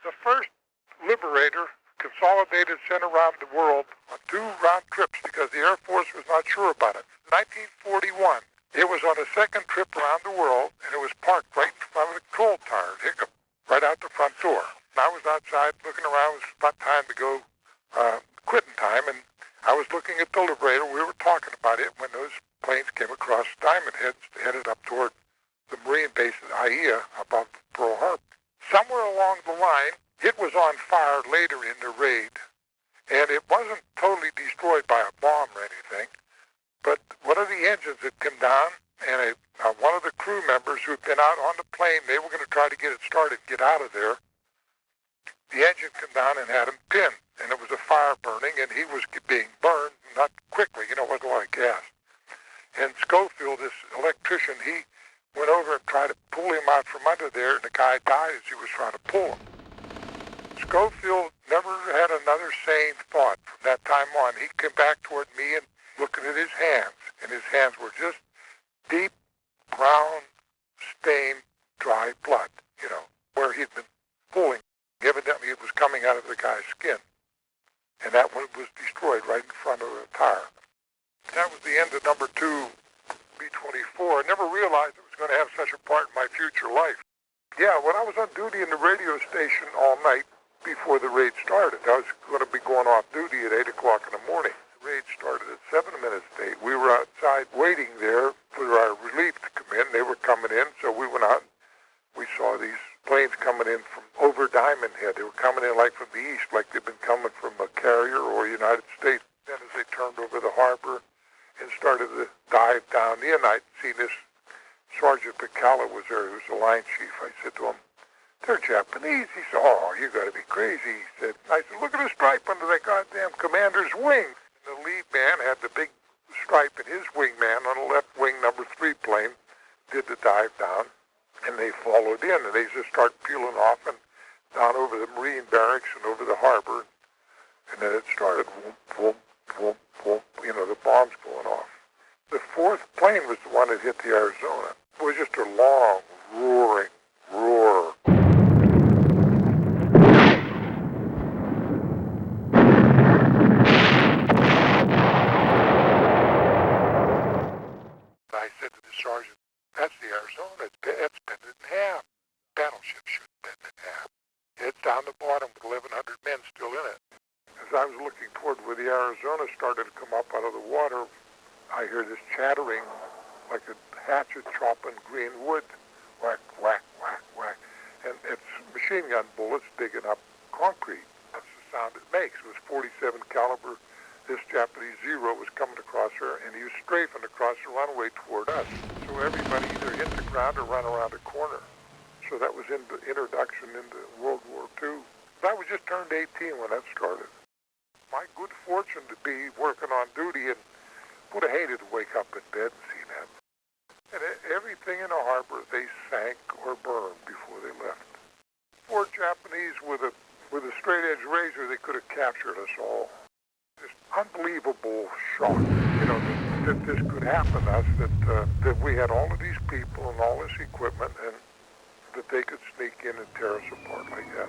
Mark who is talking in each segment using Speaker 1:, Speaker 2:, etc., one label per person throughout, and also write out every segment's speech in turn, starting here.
Speaker 1: The first Liberator consolidated sent around the world on 2 round trips because the Air Force was not sure about it. 1941, it was on a second trip around the world, and it was parked right in front of the coal tower at Hickam, right out the front door. And I was outside looking around. It was about time to go, quitting time, and I was looking at the Liberator. We were talking about it when those planes came across Diamond Heads, headed up toward the Marine base at AIA above Pearl Harbor. Somewhere along the line, it was on fire later in the raid, and it wasn't totally destroyed by a bomb or anything, but one of the engines had come down, and one of the crew members who had been out on the plane, they were going to try to get it started, get out of there. The engine came down and had him pinned, and it was a fire burning, and he was being burned, not quickly, it wasn't a lot of gas. And Schofield, this electrician, he went over and tried to pull him out from under there, and the guy died as he was trying to pull him. Schofield never had another sane thought from that time on. He came back toward me and looking at his hands, and his hands were just deep, brown, stained, dry blood, where he'd been pulling. Evidently it was coming out of the guy's skin, and that one was destroyed right in front of the tire. That was the end of number 2 B-24. I never realized it was going to have such a part in my future life. Yeah, when I was on duty in the radio station all night before the raid started, I was going to be going off duty at 8 o'clock in the morning. The raid started at 7 minutes to 8. We were outside waiting there for our relief to come in. They were coming in, so we went out and we saw these planes coming in from over Diamond Head. They were coming in like from the east, like they'd been coming from a carrier or United States. Then as they turned over the harbor and started to dive down in, I'd seen this Sergeant Picala was there, who was the line chief. I said to him, "They're Japanese." He said, "Oh, you got to be crazy." I said, "Look at the stripe under that goddamn commander's wing." And the lead man had the big stripe, and his wingman on the left wing, number 3 plane, did the dive down, and they followed in, and they just start peeling off and down over the Marine barracks and over the harbor, and then it started, whoop, whoop, whoop, whoop, the bombs going off. The 4th plane was the one that hit the Arizona. It was just a long, roaring roar. I said to the sergeant, "That's the Arizona. It's bent in half. Battleship should have been in half. It's down the bottom with 1,100 men still in it." As I was looking toward where the Arizona started to come up out of the water, I hear this chattering like a hatchet chopping green wood. Whack, whack, whack, whack. And it's machine gun bullets digging up concrete. That's the sound it makes. It was 47 caliber. This Japanese Zero was coming across her, and he was strafing across the runway toward us. So everybody either hit the ground or run around a corner. So that was in the introduction into World War II. I was just turned 18 when that started. My good fortune to be working on duty, and would have hated to wake up in bed and see that. And everything in the harbor they sank or burned before they left. 4 Japanese with a straight edge razor, they could have captured us all. This unbelievable shock, that this could happen to us, that we had all of these people and all this equipment, and that they could sneak in and tear us apart like that.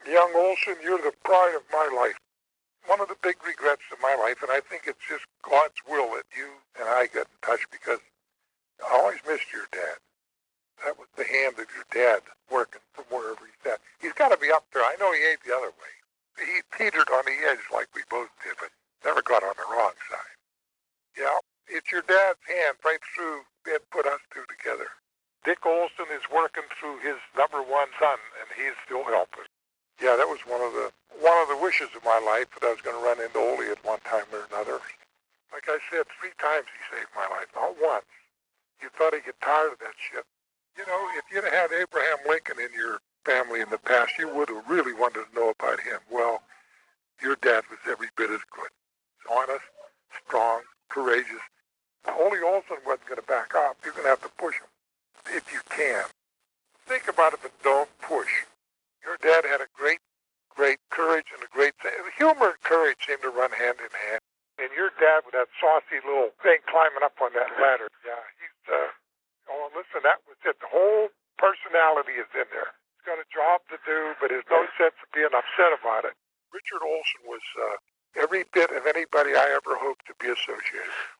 Speaker 1: Young Olson, you're the pride of my life. One of the big regrets of my life, and I think it's just God's will that you and I got in touch, because I always missed your dad. That was the hand of your dad working from wherever he's at. He's got to be up there. I know he ain't the other way. He teetered on the edge like we both did, but never got on the wrong side. Yeah, it's your dad's hand right through that put us 2 together. Dick Olson is working through his number 1 son, and he's still helping. Yeah, that was one of the wishes of my life, that I was going to run into Ole at one time or another. Like I said, 3 times he saved my life, not once. You thought he'd get tired of that shit. If you'd have had Abraham Lincoln in your family in the past, you would have really wanted to know about him. Well, your dad was every bit as good. Honest, strong, courageous. Ole Olson wasn't going to back up. You're going to have to push him, if you can. Think about it, but don't push. Your dad had a great courage and a great humor and courage seemed to run hand in hand. And your dad with that saucy little thing climbing up on that ladder. Yeah, oh, listen, that was it. The whole personality is in there. He's got a job to do, but there's no sense of being upset about it. Richard Olson was every bit of anybody I ever hoped to be associated with.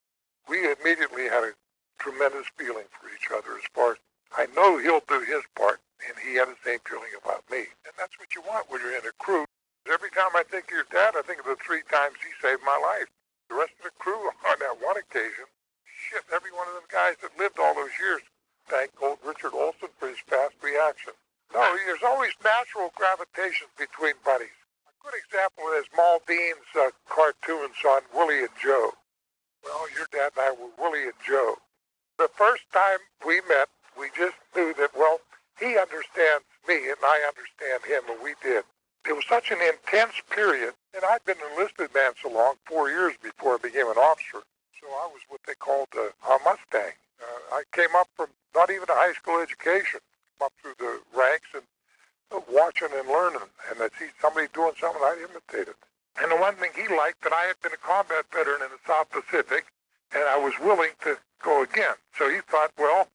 Speaker 1: We immediately had a tremendous feeling for each other as far as I know he'll do his part, and he had the same feeling about me. And that's what you want when you're in a crew. Every time I think of your dad, I think of the 3 times he saved my life. The rest of the crew on that one occasion, shit, every one of them guys that lived all those years thanked old Richard Olson for his fast reaction. No, there's always natural gravitation between buddies. A good example is Maldine's cartoons on Willie and Joe. Well, your dad and I were Willie and Joe. The first time we met, we just knew that, well, he understands me and I understand him, and we did. It was such an intense period, and I'd been an enlisted man so long, 4 years before I became an officer. So I was what they called a Mustang. I came up from not even a high school education, up through the ranks and watching and learning. And I see somebody doing something, I'd imitate it. And the one thing he liked, that I had been a combat veteran in the South Pacific, and I was willing to go again. So he thought, well,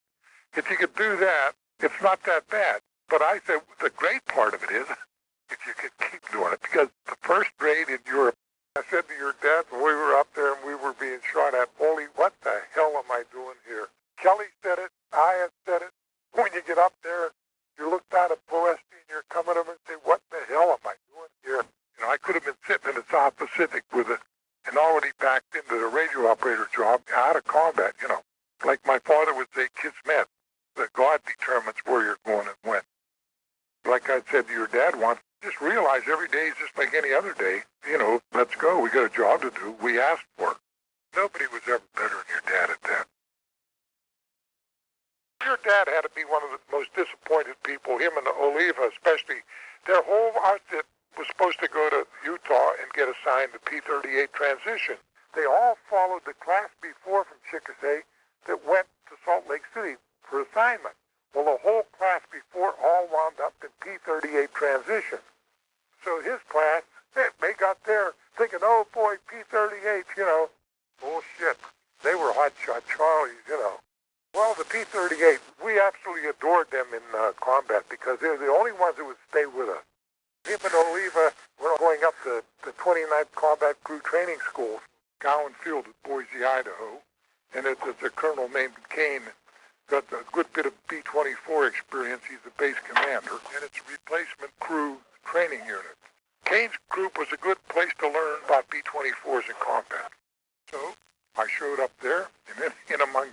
Speaker 1: if you could do that, it's not that bad. But I said, the great part of it is, if you could keep doing it, because the first raid in Europe, I said to your dad when we were up there and we were being shot at, Ole, what the hell am I doing here? Kelly said it, I had said it. When you get up there, you look down at Poesty and you're coming over and say, what the hell am I doing here? You know, I could have been sitting in the South Pacific with it and already backed into the radio operator job out of combat, you know. Like my father would say, kids met, that God determines where you're going and when. Like I said to your dad once, just realize every day is just like any other day. You know, let's go. We got a job to do. We asked for it. Nobody was ever better than your dad at that. Your dad had to be one of the most disappointed people, him and the Oliva especially. Their whole outfit was supposed to go to Utah and get assigned to P-38 transition. They all followed the class B-4 from Chickasee that went to Salt Lake City for assignment. Well, the whole class B-4 all wound up in P-38 transition. So his class, they got there thinking, oh boy, P-38, you know. Bullshit. They were hotshot Charlies, you know. Well, the P-38, we absolutely adored them in combat because they were the only ones that would stay with us. Him and Oliva were going up the 29th Combat Crew Training School, Gowan Field at Boise, Idaho. And it's a colonel named Kane, got a good bit of B-24 experience. He's the base commander, and it's a replacement crew training unit. Kane's group was a good place to learn about B-24s in combat. So I showed up there, and then in among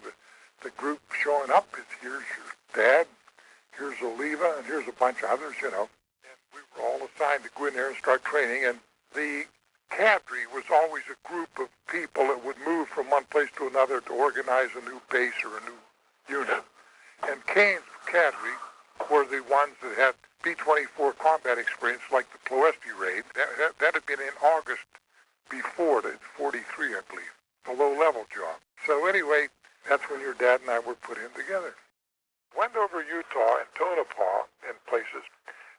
Speaker 1: the group showing up is here's your dad, here's Oliva, and here's a bunch of others, you know. And we were all assigned to go in there and start training, and the cadre was always a group of people that would move from one place to another to organize a new base or a new unit. And Kane's cadre were the ones that had B-24 combat experience, like the Ploesti raid. That had been in August before, it's 43, I believe, a low-level job. So anyway, that's when your dad and I were put in together. Went over Utah and Tonopah and places.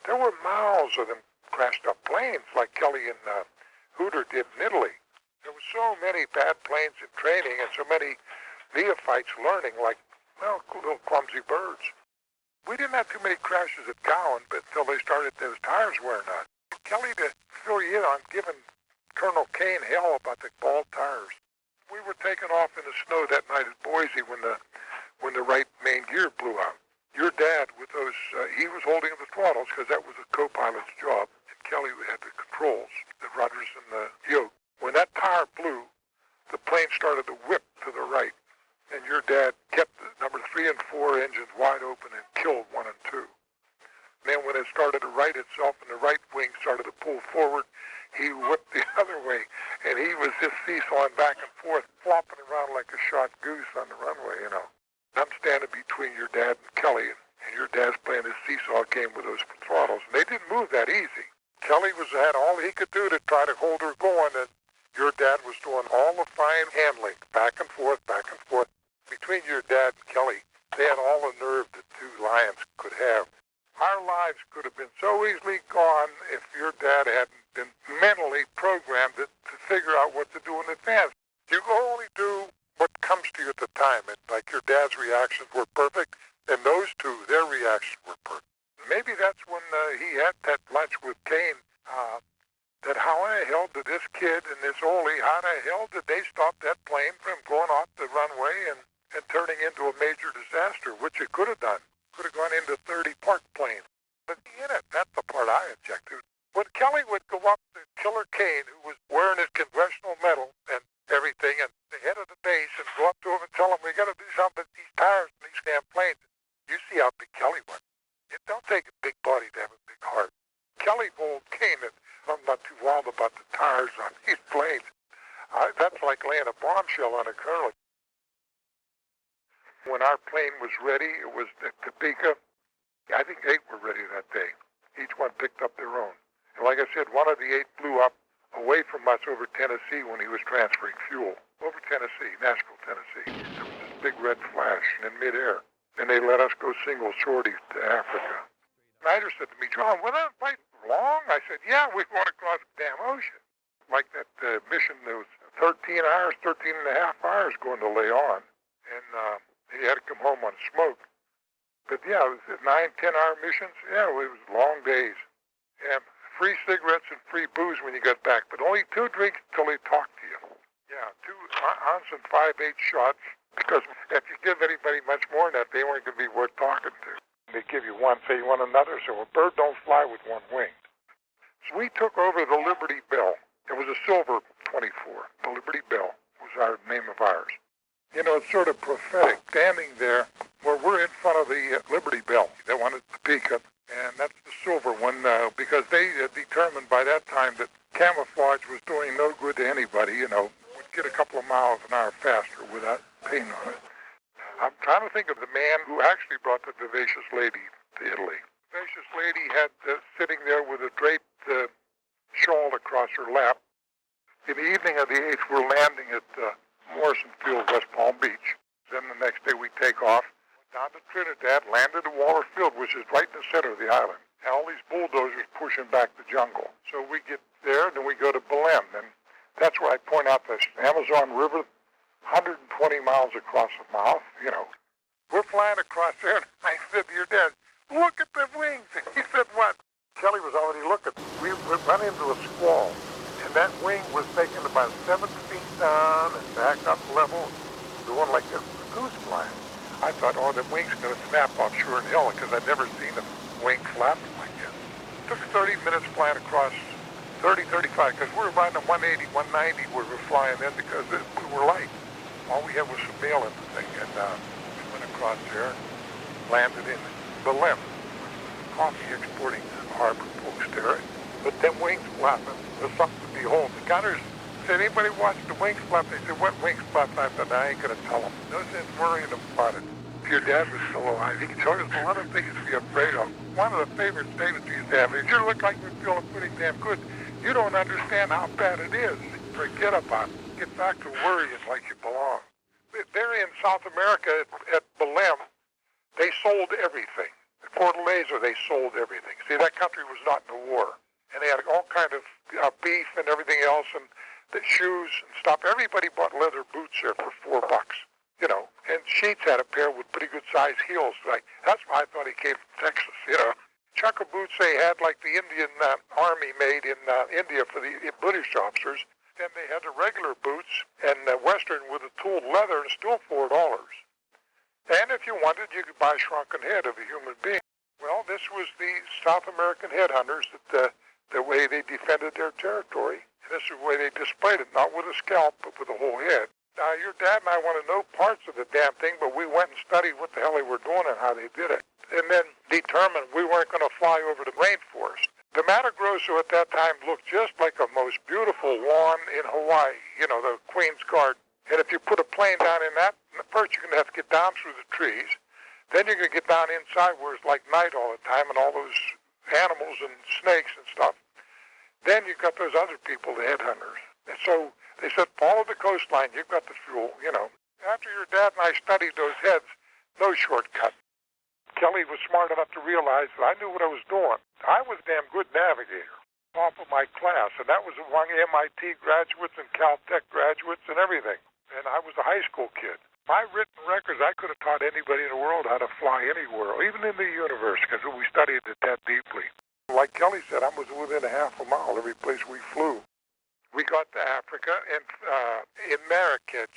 Speaker 1: There were miles of them crashed up planes like Kelly and Hooter did in Italy. There were so many bad planes in training and so many neophytes learning, like, well, little clumsy birds. We didn't have too many crashes at Gowan, but until they started those tires wearing out. Kelly, to fill you in on giving Colonel Kane hell about the bald tires. We were taken off in the snow that night at Boise when the right main gear blew out. Your dad, with those, he was holding the throttles because that was a co-pilot's job, and Kelly had the controls, the rudders and the yoke. When that tire blew, the plane started to whip to the right, and your dad kept the number 3 and 4 engines wide open and killed 1 and 2. Then when it started to right itself and the right wing started to pull forward, he whipped the other way, and he was just seesawing back and forth, flopping around like a shot goose on the runway, you know. I'm standing between your dad and Kelly, and your dad's playing his seesaw game with those throttles, and they didn't move that easy. Kelly had all he could do to try to hold her going, and your dad was doing all the fine handling, back and forth, back and forth. Between your dad and Kelly, they had all the nerve that 2 lions could have. Our lives could have been so easily gone if your dad hadn't been mentally programmed to figure out what to do in advance. You can only do what comes to you at the time. And like your dad's reactions were perfect, and those two, their reactions were perfect. Maybe that's when he had that lunch with Kane, that how in the hell did this kid and this Ole, how in the hell did they stop that plane from going off the runway and turning into a major disaster, which it could have done. Could have gone into 30 Park planes. But in it, that's the part I object to. When Kelly would go up to Killer Kane, who was wearing his congressional medal and everything, and the head of the base, and go up to him and tell him, we got to do something with these tires and these damn planes. You see how big Kelly was. It don't take a big body to have a big heart. Kelly told Kane that I'm not too wild about the tires on these planes. That's like laying a bombshell on a curl. When our plane was ready, it was the Topeka. I think 8 were ready that day. Each one picked up their own. And like I said, one of the 8 blew up away from us over Tennessee when he was transferring fuel. Over Tennessee, Nashville, Tennessee. There was this big red flash in midair. And they let us go single sortie to Africa. Snyder said to me, John, we're not fighting long? I said, yeah, we want to cross the damn ocean. Like that mission, there was 13 hours, 13 and a half hours going to lay on. And he had to come home on smoke. But yeah, it was 9, 10-hour missions. Yeah, it was long days. And free cigarettes and free booze when you got back, but only 2 drinks until they talk to you. Yeah, 2 Olson 5/8 shots, because if you give anybody much more than that, they weren't going to be worth talking to. They give you one, say you want another, so a bird don't fly with one wing. So we took over the Liberty Bell. It was a silver 24. The Liberty Bell was our name of ours. You know, it's sort of prophetic, standing there where we're in front of the Liberty Bell, that one at Topeka, and that's the silver one, because they determined by that time that camouflage was doing no good to anybody, you know, would get a couple of miles an hour faster without paint on it. I'm trying to think of the man who actually brought the Vivacious Lady to Italy. Vivacious Lady had sitting there with a draped shawl across her lap. In the evening of the 8th, we're landing at Morrison Field, West Palm Beach. Then the next day we take off, down to Trinidad, landed at Waller Field, which is right in the center of the island. And all these bulldozers pushing back the jungle. So we get there, and then we go to Belém. And that's where I point out the Amazon River, 120 miles across the mouth, you know. We're flying across there, and I said to your dad, look at the wings. And he said, what? Kelly was already looking. We run into a squall. And that wing was taken about 7 feet down and back up level, going like a goose flying. I thought, oh, the wing's going to snap off Sure and Hill, because I'd never seen a wing flapping like that. It took 30 minutes flying across, 30, 35, because we were riding a 180, 190 we were flying in because we were light. All we had was some mail in the thing, and we went across there, landed in Belém, which was a coffee exporting harbor post there. But them wings flapping was something to behold. The gunners said, anybody watch the wings flap? They said, what wings flap? I said, I ain't going to tell them. No sense worrying about it. If your dad was still alive, he could tell us a lot of things to be afraid of. One of the favorite statements he used to have is, you look like you're feeling pretty damn good. You don't understand how bad it is. Forget about it. Get back to worrying like you belong. There in South America at Belém, they sold everything. At Fortaleza, they sold everything. See, that country was not in a war. And they had all kind of beef and everything else, and the shoes and stuff. Everybody bought leather boots there for $4, you know. And Sheets had a pair with pretty good sized heels. Like, that's why I thought he came from Texas, you know. Chukka boots they had like the Indian Army made in India for the British officers. Then they had the regular boots and Western with the tooled leather, and still $4. And if you wanted, you could buy a shrunken head of a human being. Well, this was the South American headhunters that the way they defended their territory. And this is the way they displayed it, not with a scalp, but with a whole head. Now, your dad and I want to know parts of the damn thing, but we went and studied what the hell they were doing and how they did it. And then determined we weren't going to fly over the rainforest. The Mato Grosso at that time looked just like a most beautiful lawn in Hawaii, you know, the Queen's Garden. And if you put a plane down in that, first you're going to have to get down through the trees. Then you're going to get down inside where it's like night all the time and all those animals and snakes and stuff. Then you've got those other people, the headhunters. And so they said, follow the coastline, you've got the fuel, you know. After your dad and I studied those heads, no shortcut. Kelly was smart enough to realize that I knew what I was doing. I was a damn good navigator, top of my class, and that was among MIT graduates and Caltech graduates and everything. And I was a high school kid. My written records, I could have taught anybody in the world how to fly anywhere, even in the universe, because we studied it that deeply. Like Kelly said, I was within a half a mile every place we flew. We got to Africa, and in Marrakech,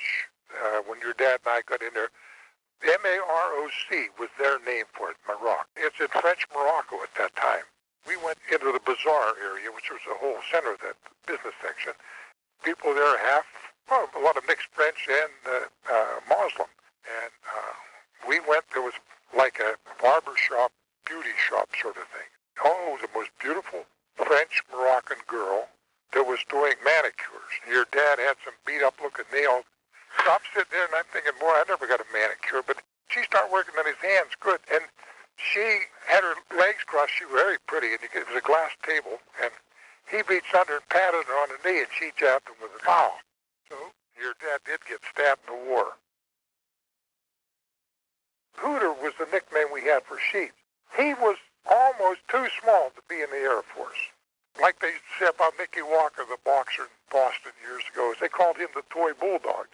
Speaker 1: when your dad and I got in there, M-A-R-O-C was their name for it, Morocco. It's in French Morocco at that time. We went into the bazaar area, which was the whole center of that business section. People there a lot of mixed French and Muslim. And we went, there was like a barber shop, beauty shop sort of thing. Oh, it was the most beautiful French Moroccan girl that was doing manicures. Your dad had some beat-up-looking nails. So I'm sitting there and I'm thinking, boy, I never got a manicure, but she started working on his hands good. And she had her legs crossed. She was very pretty, and it was a glass table. And he reached under and patted her on the knee, and she jabbed him with a towel. So your dad did get stabbed in the war. Hooter was the nickname we had for Sheets. He was almost too small to be in the Air Force. Like they said about Mickey Walker, the boxer in Boston years ago, they called him the toy bulldog.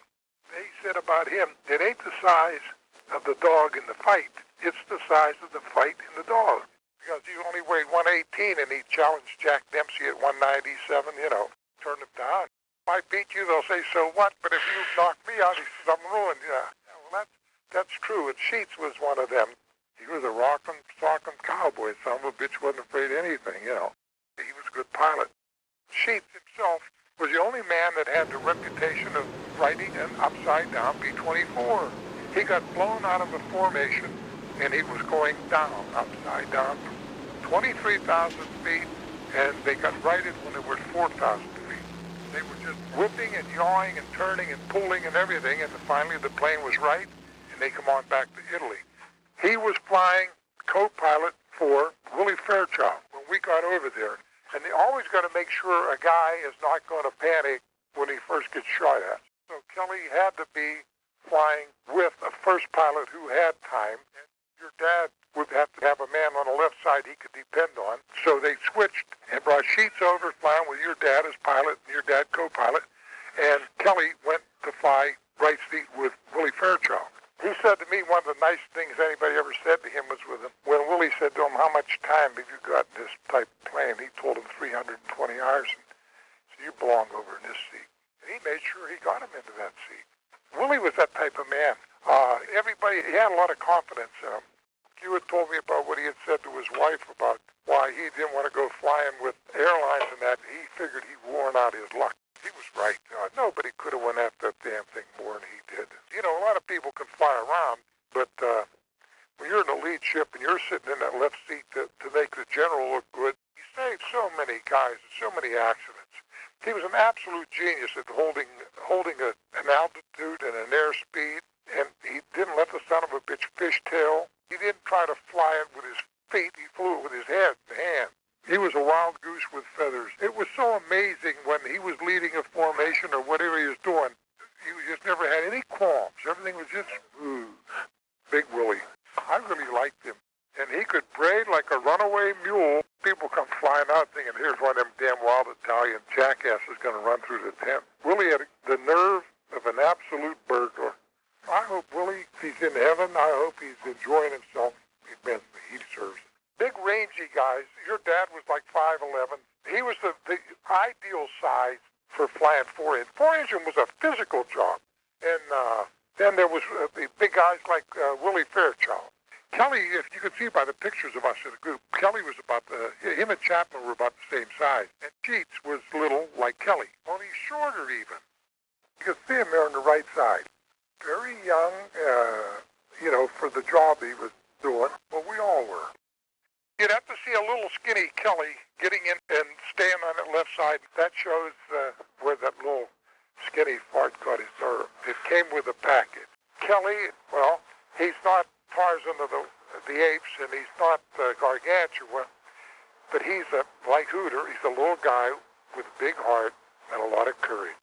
Speaker 1: They said about him, it ain't the size of the dog in the fight, it's the size of the fight in the dog. Because he only weighed 118 and he challenged Jack Dempsey at 197, turned him down. If I beat you, they'll say, so what? But if you knock me out, he says, I'm ruined. Yeah, well, that's true. And Sheets was one of them. He was a rockin', sockin' cowboy. Son of a bitch wasn't afraid of anything, He was a good pilot. Sheets himself was the only man that had the reputation of writing an upside-down B-24. He got blown out of a formation, and he was going down, upside down, 23,000 feet, and they got righted when they were 4,000 feet. They were just whipping and yawing and turning and pulling and everything, and finally the plane was right, and they come on back to Italy. He was flying co-pilot for Willie Fairchild when we got over there. And they always got to make sure a guy is not going to panic when he first gets shot at. So Kelly had to be flying with a first pilot who had time. And your dad would have to have a man on the left side he could depend on. So they switched and brought Sheets over flying with your dad as pilot and your dad co-pilot. And Kelly went to fly right seat with Willie Fairchild. He said to me, one of the nice things anybody ever said to him was when Willie said to him, how much time have you got in this type of plane? He told him 320 hours. And so you belong over in this seat. And he made sure he got him into that seat. Willie was that type of man. He had a lot of confidence in him. You had told me about what he had said to his wife about why he didn't want to go flying with airlines and that. He figured he'd worn out his luck. He was right. Nobody could have went after that damn thing more than he did. A lot of people can fly around, but when you're in a lead ship and you're sitting in that left seat to make the general look good, he saved so many guys and so many accidents. He was an absolute genius at holding an altitude and an airspeed, and he didn't let the son of a bitch fishtail. He didn't try to fly it with his feet. He flew it with his head and hand. He was a wild goose with feathers. It was so amazing when he was leading a formation or whatever he was doing. He just never had any qualms. Everything was just smooth. Big Willie. I really liked him. And he could braid like a runaway mule. People come flying out thinking, here's one of them damn wild Italian jackasses going to run through the tent. Willie had the nerve of an absolute burglar. I hope Willie, if he's in heaven, I hope he's enjoying himself immensely. He deserves it. Big, rangy guys. Your dad was like 5'11". He was the ideal size for flying 4-inch. 4-engine was a physical job. And then there was the big guys like Willie Fairchild. Kelly, if you can see by the pictures of us in the group, Kelly was him and Chapman were about the same size. And Sheets was little like Kelly, only shorter even. You can see him there on the right side. Very young, for the job he was doing. Well, we all were. You'd have to see a little skinny Kelly getting in and staying on that left side. That shows where that little skinny fart got his nerve. It came with a package. Kelly, well, he's not Tarzan of the apes, and he's not Gargantua, but he's like Hooter. He's a little guy with a big heart and a lot of courage.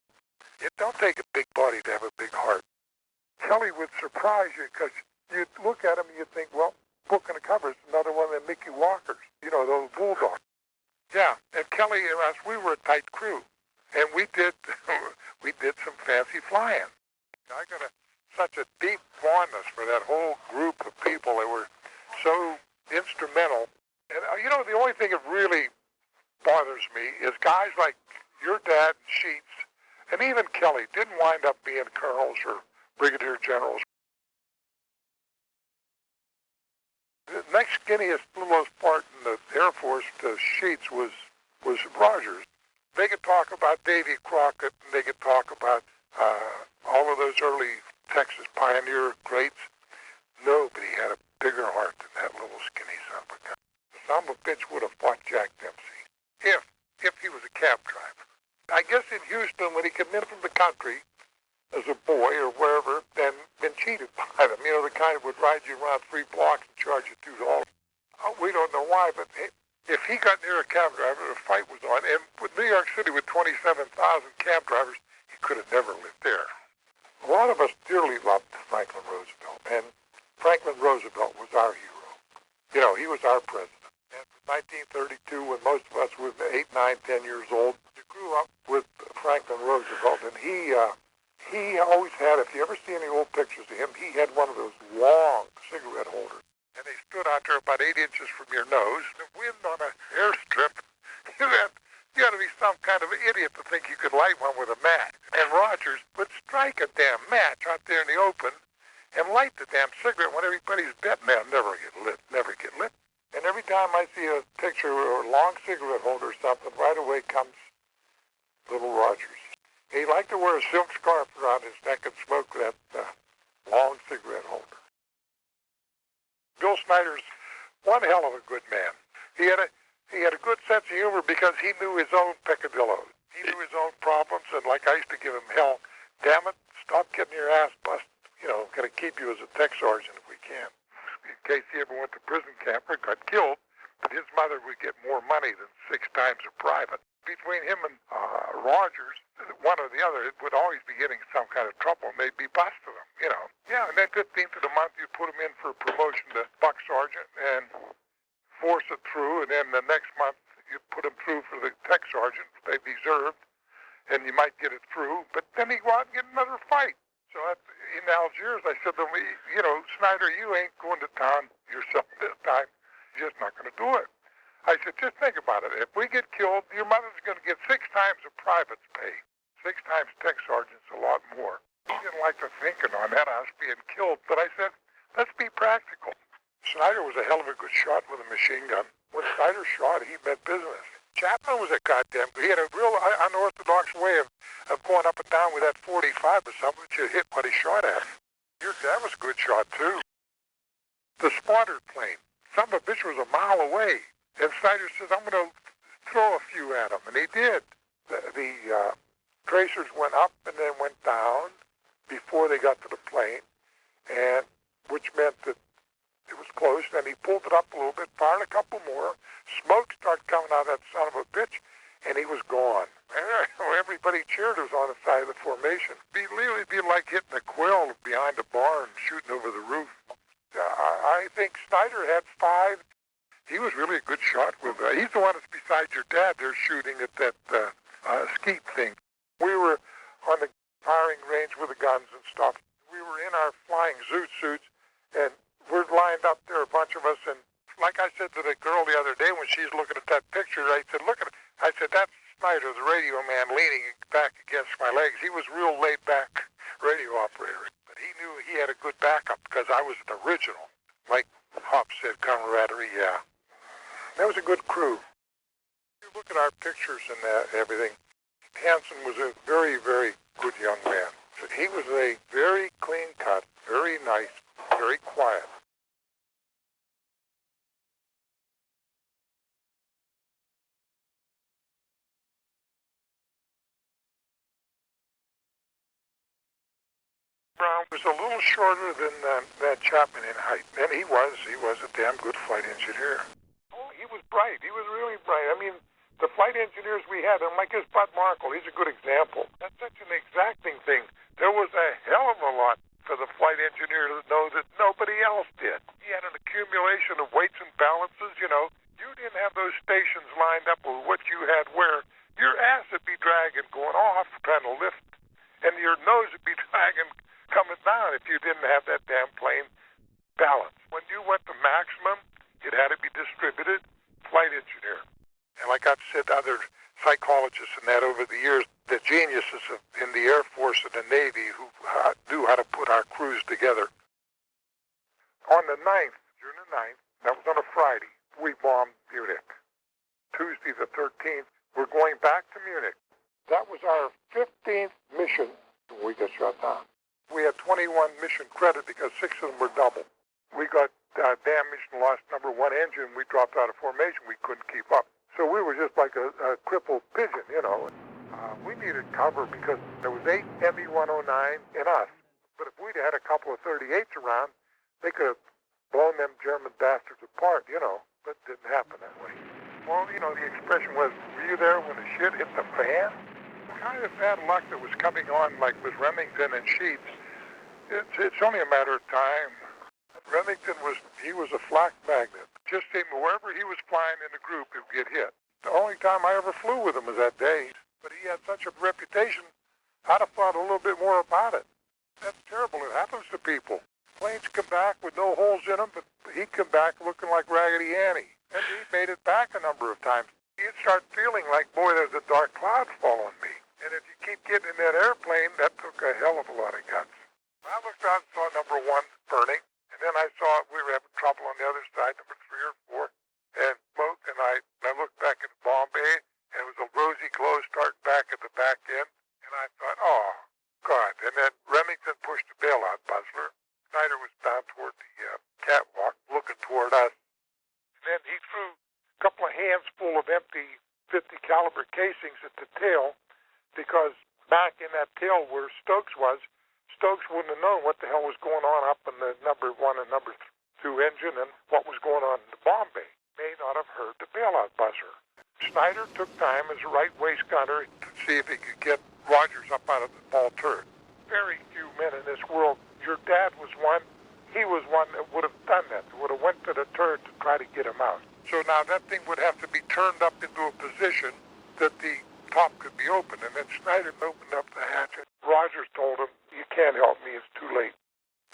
Speaker 1: It don't take a big body to have a big heart. Kelly would surprise you because you'd look at him and you'd think, well, book on the cover is another one of the Mickey Walkers, those bulldogs. Yeah, and Kelly and us, we were a tight crew, and we did some fancy flying. I got such a deep fondness for that whole group of people that were so instrumental. And the only thing that really bothers me is guys like your dad and Sheets, and even Kelly didn't wind up being colonels or brigadier generals. The next skinniest, littlest part in the Air Force to Sheets was Rogers. They could talk about Davy Crockett, and they could talk about all of those early Texas pioneer greats. Nobody had a bigger heart than that little skinny son of a gun. The son of a bitch would have fought Jack Dempsey if he was a cab driver. I guess in Houston, when he came in from the country as a boy or wherever, then been cheated by them. The kind that would ride you around 3 blocks and charge you $2. We don't know why, but if he got near a cab driver, a fight was on. And with New York City with 27,000 cab drivers, he could have never lived there. A lot of us dearly loved Franklin Roosevelt, and Franklin Roosevelt was our hero. He was our president. And from 1932, when most of us were 8, 9, 10 years old, we grew up with Franklin Roosevelt, and he always had, if you ever see any old pictures of him, he had one of those long cigarette holders. And they stood out there about 8 inches from your nose. The wind on an airstrip, you got to be some kind of idiot to think you could light one with a match. And Rogers would strike a damn match out there in the open and light the damn cigarette when everybody's betting they'll never get lit. And every time I see a picture or a long cigarette holder or something, right away comes little Rogers. He liked to wear a silk scarf around his neck and smoke that long cigarette holder. Bill Snyder's one hell of a good man. He had a good sense of humor because he knew his own peccadilloes. He knew his own problems, and like I used to give him hell, damn it, stop getting your ass busted. Going to keep you as a tech sergeant if we can. In case he ever went to prison camp or got killed, but his mother would get more money than 6 times a private. Between him and Rogers, one or the other would always be getting some kind of trouble, and they'd be busting him, Yeah, and then 15th of the month, you'd put him in for a promotion to buck sergeant and force it through, and then the next month, you'd put him through for the tech sergeant they deserved, and you might get it through, but then he'd go out and get another fight. So in Algiers, I said to him, Snyder, you ain't going to town yourself this time. You're just not going to do it. I said, just think about it. If we get killed, your mother's going to get 6 times a private's pay. 6 times tech sergeant's a lot more. He didn't like the thinking on that, us being killed. But I said, let's be practical. Snyder was a hell of a good shot with a machine gun. When Snyder shot, he meant business. Chapman was a goddamn good. He had a real unorthodox way of going up and down with that 45 or something, but you hit what he shot at. Your dad was a good shot, too. The spotter plane. Some of the bitch was a mile away. And Snyder says, I'm going to throw a few at him. And he did. The tracers went up and then went down before they got to the plane, and which meant that it was close. And he pulled it up a little bit, fired a couple more. Smoke started coming out of that son of a bitch, and he was gone. Everybody cheered us on the side of the formation. It'd really be like hitting a quill behind a barn, shooting over the roof. I think Snyder had 5. He was really a good shot. He's the one that's beside your dad there shooting at that skeet thing. We were on the firing range with the guns and stuff. We were in our flying zoot suits, and we're lined up there, a bunch of us, and like I said to the girl the other day when she's looking at that picture, I said, look at it. I said, that's Snyder, the radio man, leaning back against my legs. He was real laid-back radio operator, but he knew he had a good backup because I was an original. Like Hop said, camaraderie, yeah. That was a good crew. You look at our pictures and everything, Hanson was a very, very good young man. He was a very clean-cut, very nice, very quiet. Brown was a little shorter than Chapman in height, and he was a damn good flight engineer. Oh, he was bright. He was really bright. I mean, the flight engineers we had, and like his Bud Markle, he's a good example. That's such an exacting thing. There was a hell of a lot for the flight engineer to know that nobody else did. He had an accumulation of weights and balances, you know. You didn't have those stations lined up with what you had where. Your ass would be dragging going off trying to lift, and your nose would be dragging coming down if you didn't have that damn plane balanced. When you went to maximum, it had to be distributed flight engineer. And like I've said to other psychologists and that over the years, the geniuses in the Air Force and the Navy who knew how to put our crews together. On the 9th, June the 9th, that was on a Friday, we bombed Munich. Tuesday the 13th, we're going back to Munich. That was our 15th mission when we got shot down. We had 21 mission credit because 6 of them were double. We got damaged and lost number 1 engine. We dropped out of formation. We couldn't keep up. So we were just like a crippled pigeon, you know. We needed cover because there was 8 ME-109 in us. But if we'd had a couple of 38s around, they could have blown them German bastards apart, you know. But it didn't happen that way. Well, you know, the expression was, were you there when the shit hit the fan? The kind of bad luck that was coming on, like with Remington and Sheets, it's only a matter of time. Remington was a flak magnet. Just seemed wherever he was flying in the group, it would get hit. The only time I ever flew with him was that day. But he had such a reputation, I'd have thought a little bit more about it. That's terrible. It happens to people. Planes come back with no holes in them, but he'd come back looking like Raggedy Annie. And he made it back a number of times. You'd start feeling like, boy, there's a dark cloud following me. And if you keep getting in that airplane, that took a hell of a lot of guts. I looked out and saw number 1 burning. And then I saw we were having trouble on the other side, number 3 or 4, and smoke. And I looked back at Bombay, and it was a rosy glow starting back at the back end. And I thought, oh, God. And then Remington pushed the bailout buzzer. Snyder was down toward the catwalk, looking toward us. And then he threw a couple of hands full of empty 50 caliber casings at the tail, because back in that tail where Stokes was, Stokes wouldn't have known what the hell was going on up in the number 1 and number 2 engine and what was going on in the bomb bay. May not have heard the bailout buzzer. Snyder took time as a right waist gunner to see if he could get Rogers up out of the ball turret. Very few men in this world. Your dad was one. He was one that would have done that. Would have went to the turret to try to get him out. So now that thing would have to be turned up into a position that the top could be open. And then Snyder opened up the hatch. And Rogers told him, you can't help me. It's too late.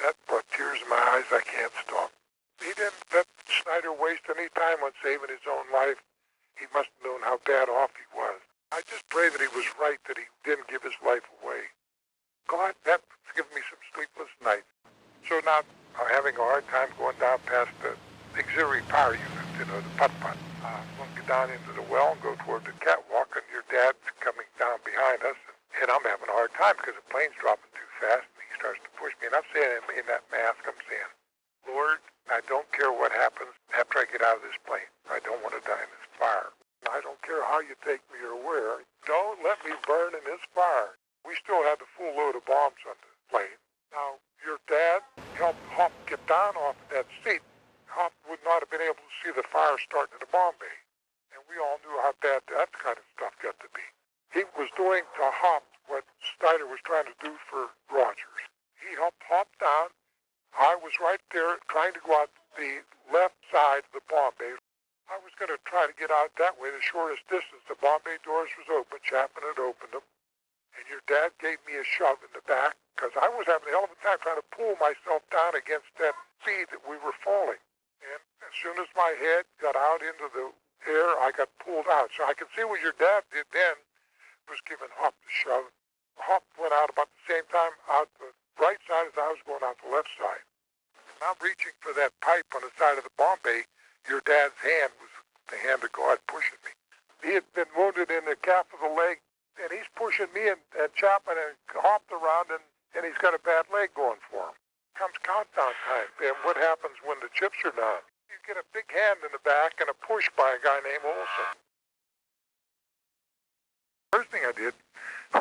Speaker 1: That brought tears in my eyes. I can't stop. He didn't let Snyder waste any time on saving his own life. He must have known how bad off he was. I just pray that he was right, that he didn't give his life away. God, that's given me some sleepless nights. So now I'm having a hard time going down past the auxiliary power unit, you know, the putt-putt. I'm going to get down into the well and go toward the catwalk, and your dad's coming down behind us, and I'm having a hard time because the plane's dropping too fast, and he starts to push me. And I'm saying in that mask, I'm saying, Lord, I don't care what happens after I get out of this plane. I don't want to die in this fire. I don't care how you take me or where. Don't let me burn in this fire. We still had the full load of bombs on the plane. Now, your dad helped Hop get down off of that seat. Hop would not have been able to see the fire starting in the bomb bay. And we all knew how bad that kind of stuff got to be. He was doing to Hop what Snyder was trying to do for Rogers. He helped Hop down. I was right there trying to go out the left side of the bomb bay. I was going to try to get out that way, the shortest distance. The bomb bay doors was open. Chapman had opened them. And your dad gave me a shove in the back because I was having a hell of a time trying to pull myself down against that speed that we were falling. And as soon as my head got out into the air, I got pulled out. So I can see what your dad did then was giving Hop the shove. Hop went out about the same time out the right side as I was going out the left side. And I'm reaching for that pipe on the side of the bomb bay. Your dad's hand was the hand of God pushing me. He had been wounded in the calf of the leg, and he's pushing me and Chapman and hopped around, and he's got a bad leg going for him. Comes countdown time, and what happens when the chips are down? You get a big hand in the back and a push by a guy named Olson. First thing I did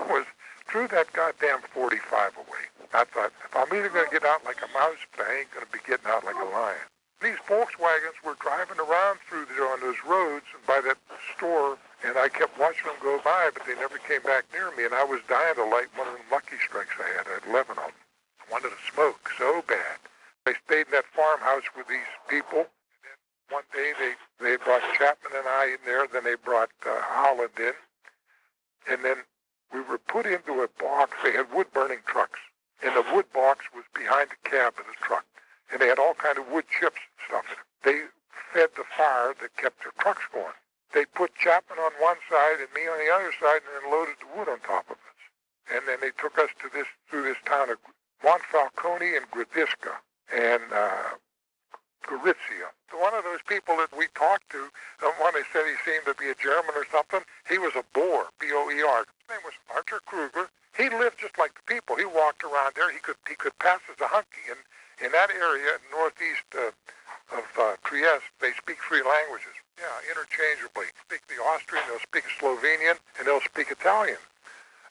Speaker 1: was threw that goddamn 45 away. I thought, if I'm either going to get out like a mouse, but I ain't going to be getting out like a lion. These Volkswagens were driving around through there on those roads and by that store, and I kept watching them go by, but they never came back near me, and I was dying to light one of the Lucky Strikes I had. I had 11 of them. I wanted to smoke. farmhouse with these people. And then one day they brought Chapman and I in there. Then they brought Holland in. And then we were put into a box. They had wood-burning trucks. And the wood box was behind the cab of the truck. And they had all kind of wood chips and stuff in it. They fed the fire that kept their trucks going. They put Chapman on one side and me on the other side and then loaded the wood on top of us. And then they took us through this town of Monfalcone and Gradisca and Gorizia. One of those people that we talked to, the one they said he seemed to be a German or something, he was a Boer, B-O-E-R. His name was Archer Kruger. He lived just like the people. He walked around there. He could pass as a hunkie. And in that area, northeast of Trieste, they speak three languages. Yeah, interchangeably. Speak the Austrian, they'll speak Slovenian, and they'll speak Italian.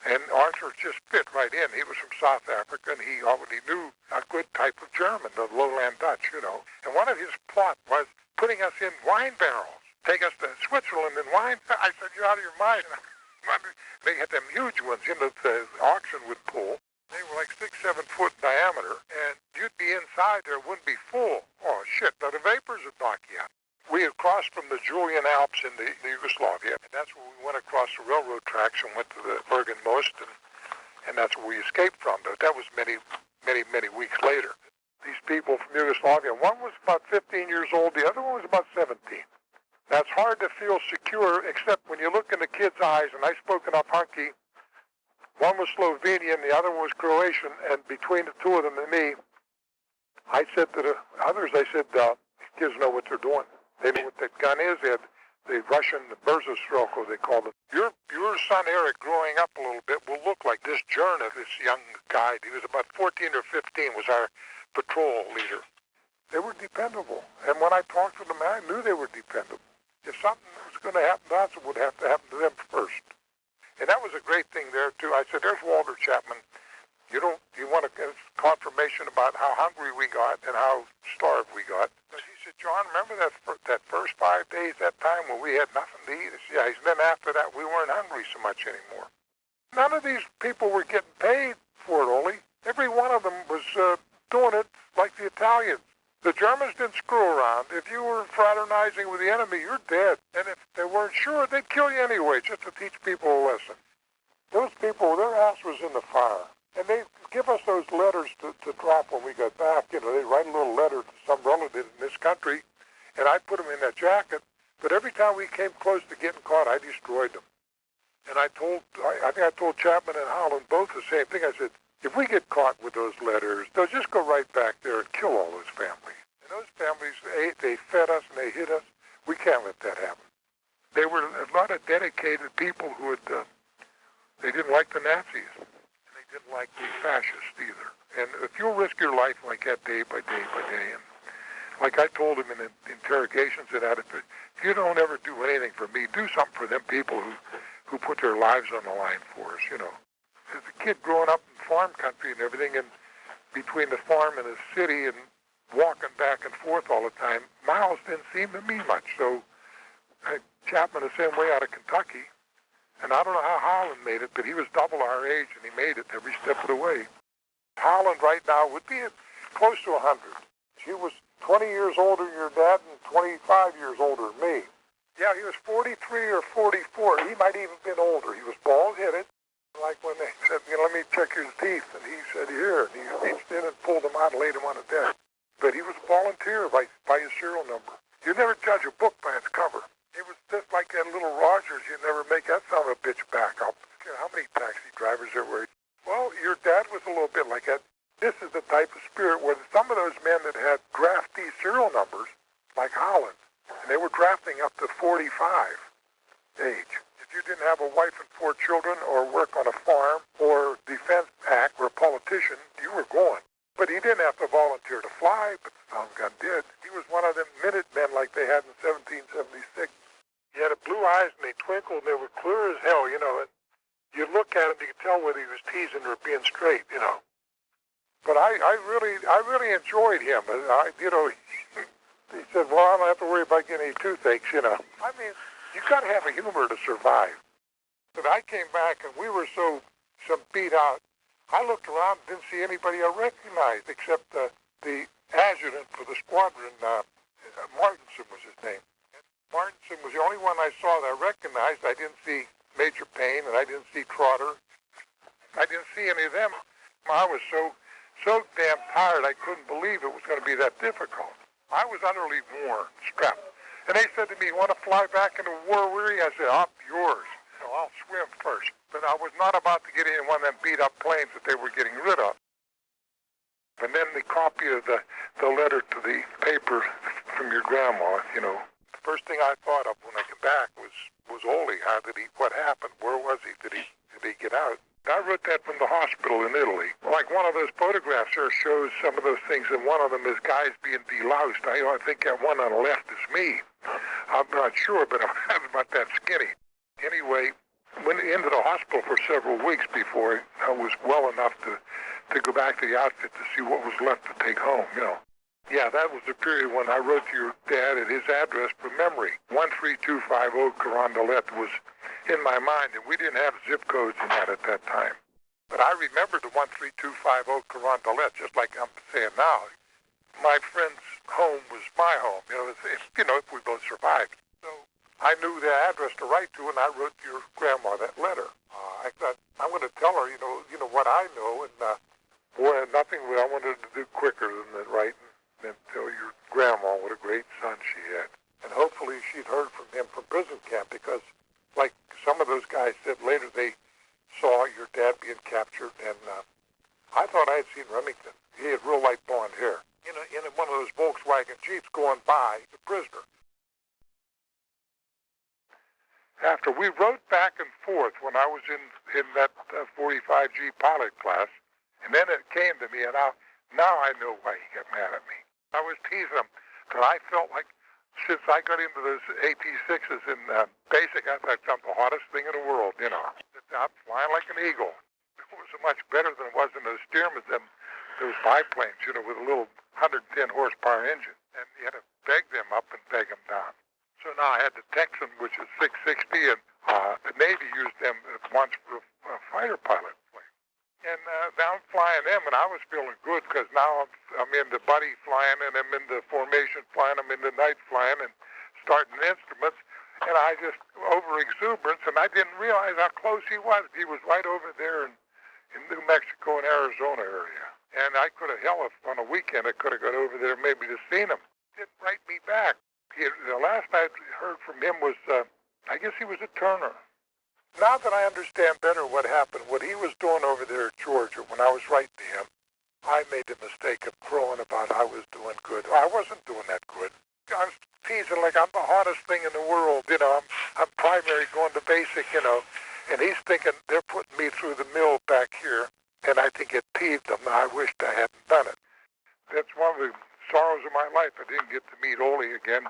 Speaker 1: And Arthur just fit right in. He was from South Africa, and he already knew a good type of German, the lowland Dutch, you know. And one of his plot was putting us in wine barrels, take us to Switzerland in wine. I said, you're out of your mind. They had them huge ones, you know, the oxen would pull. They were like 6, 7 foot in diameter, and you'd be inside there, it wouldn't be full. Oh, shit, now the vapors would knock you out. We had crossed from the Julian Alps into Yugoslavia, and that's where we went across the railroad tracks and went to the Bergen Most, and that's where we escaped from. But that was many, many, many weeks later. These people from Yugoslavia, one was about 15 years old, the other one was about 17. Now, it's hard to feel secure, except when you look in the kids' eyes, and I spoke enough hunky. One was Slovenian, the other one was Croatian, and between the two of them and me, I said to the others, I said, these kids know what they're doing. They know what that gun is. They had the Russian Berzastrelko, they called it. Your son Eric, growing up a little bit, will look like this Jerna, this young guy. He was about 14 or 15, was our patrol leader. They were dependable. And when I talked to them, I knew they were dependable. If something was going to happen to us, it would have to happen to them first. And that was a great thing there, too. I said, there's Walter Chapman. You want to get confirmation about how hungry we got and how starved we got. He said, John, remember that first 5 days, that time when we had nothing to eat? I said, yeah. He said, then after that, we weren't hungry so much anymore. None of these people were getting paid for it, Ole. Every one of them was doing it like the Italians. The Germans didn't screw around. If you were fraternizing with the enemy, you're dead. And if they weren't sure, they'd kill you anyway, just to teach people a lesson. Those people, their ass was in the fire. And they give us those letters to drop when we got back. You know, they write a little letter to some relative in this country, and I put them in that jacket. But every time we came close to getting caught, I destroyed them. And I think I told Chapman and Holland both the same thing. I said, if we get caught with those letters, they'll just go right back there and kill all those families. And those families, they fed us and they hid us. We can't let that happen. They were a lot of dedicated people who had, they didn't like the Nazis. Didn't like the fascists either. And if you'll risk your life like that day by day by day, and like I told him in the interrogations and that, if you don't ever do anything for me, do something for them people who put their lives on the line for us, you know. As a kid growing up in farm country and everything, and between the farm and the city and walking back and forth all the time, miles didn't seem to mean much. So Chapman the same way out of Kentucky. And I don't know how Holland made it, but he was double our age, and he made it every step of the way. Holland right now would be close to 100. She was 20 years older than your dad and 25 years older than me. Yeah, he was 43 or 44. He might even have been older. He was bald-headed, like when they said, let me check his teeth. And he said, here. And he reached in and pulled them out and laid them on the desk. But he was a volunteer by his serial number. You never judge a book by its cover. It was just like that little Rogers. You never make that son of a bitch back up. How many taxi drivers there were? Well, your dad was a little bit like that. This is the type of spirit where some of those men that had draftee serial numbers, like Holland, and they were drafting up to 45 age. If you didn't have a wife and 4 children or work on a farm or defense act or a politician, you were going. But he didn't have to volunteer to fly, but the son gun did. He was one of them Minutemen like they had in 1776. He had blue eyes, and they twinkled, and they were clear as hell, you know. And you look at him, you could tell whether he was teasing or being straight, you know. But I really enjoyed him. He said, well, I don't have to worry about getting any toothaches, you know. I mean, you got to have a humor to survive. But I came back, and we were so beat out. I looked around and didn't see anybody I recognized except the adjutant for the squadron, Martinson was his name. And Martinson was the only one I saw that I recognized. I didn't see Major Payne, and I didn't see Trotter. I didn't see any of them. I was so damn tired, I couldn't believe it was going to be that difficult. I was utterly worn, strapped. And they said to me, "You want to fly back into War Weary?" I said, "Up yours. I'll swim first." But I was not about to get in one of them beat-up planes that they were getting rid of. And then the copy of the letter to the paper from your grandma, the first thing I thought of when I came back was Ole. How did he? What happened? Where was he? Did he get out? I wrote that from the hospital in Italy. Like one of those photographs there shows some of those things, and one of them is guys being deloused. I think that one on the left is me. I'm not sure, but I'm about that skinny. Anyway, went into the hospital for several weeks before I was well enough to go back to the outfit to see what was left to take home, Yeah, that was the period when I wrote to your dad at his address from memory. 13250 Carondelet was in my mind, and we didn't have zip codes in that at that time. But I remember the 13250 Carondelet, just like I'm saying now. My friend's home was my home, if we both survived. So I knew the address to write to, and I wrote to your grandma that letter. I thought, I'm going to tell her, what I know, and boy, nothing I wanted to do quicker than write and tell your grandma what a great son she had. And hopefully she'd heard from him from prison camp, because like some of those guys said later, they saw your dad being captured, and I thought I had seen Remington. He had real light blonde hair in one of those Volkswagen Jeeps going by the prisoner. After we rode back and forth when I was in that 45G pilot class, and then it came to me, and now I know why he got mad at me. I was teasing him, because I felt like since I got into those AT-6s in basic, I thought I'm the hottest thing in the world, I'm flying like an eagle. It was much better than it was in those Stearmans, those biplanes, with a little 110 horsepower engine. And you had to beg them up and beg them down. So now I had the Texan, which is 660, and the Navy used them once for a fighter pilot plane. And now I'm flying them, and I was feeling good, because now I'm into buddy flying, and I'm into formation flying, I'm into night flying, and starting instruments. And I just, over exuberance, and I didn't realize how close he was. He was right over there in New Mexico and Arizona area. And I could have, if on a weekend, I could have got over there maybe to seen him. He didn't write me back. The last I heard from him was, I guess he was a turner. Now that I understand better what happened, what he was doing over there in Georgia when I was writing to him, I made the mistake of crowing about I was doing good. I wasn't doing that good. I was teasing like I'm the hottest thing in the world. I'm primary going to basic, and he's thinking they're putting me through the mill back here, and I think it peeved him. I wished I hadn't done it. That's one of the sorrows of my life. I didn't get to meet Ole again.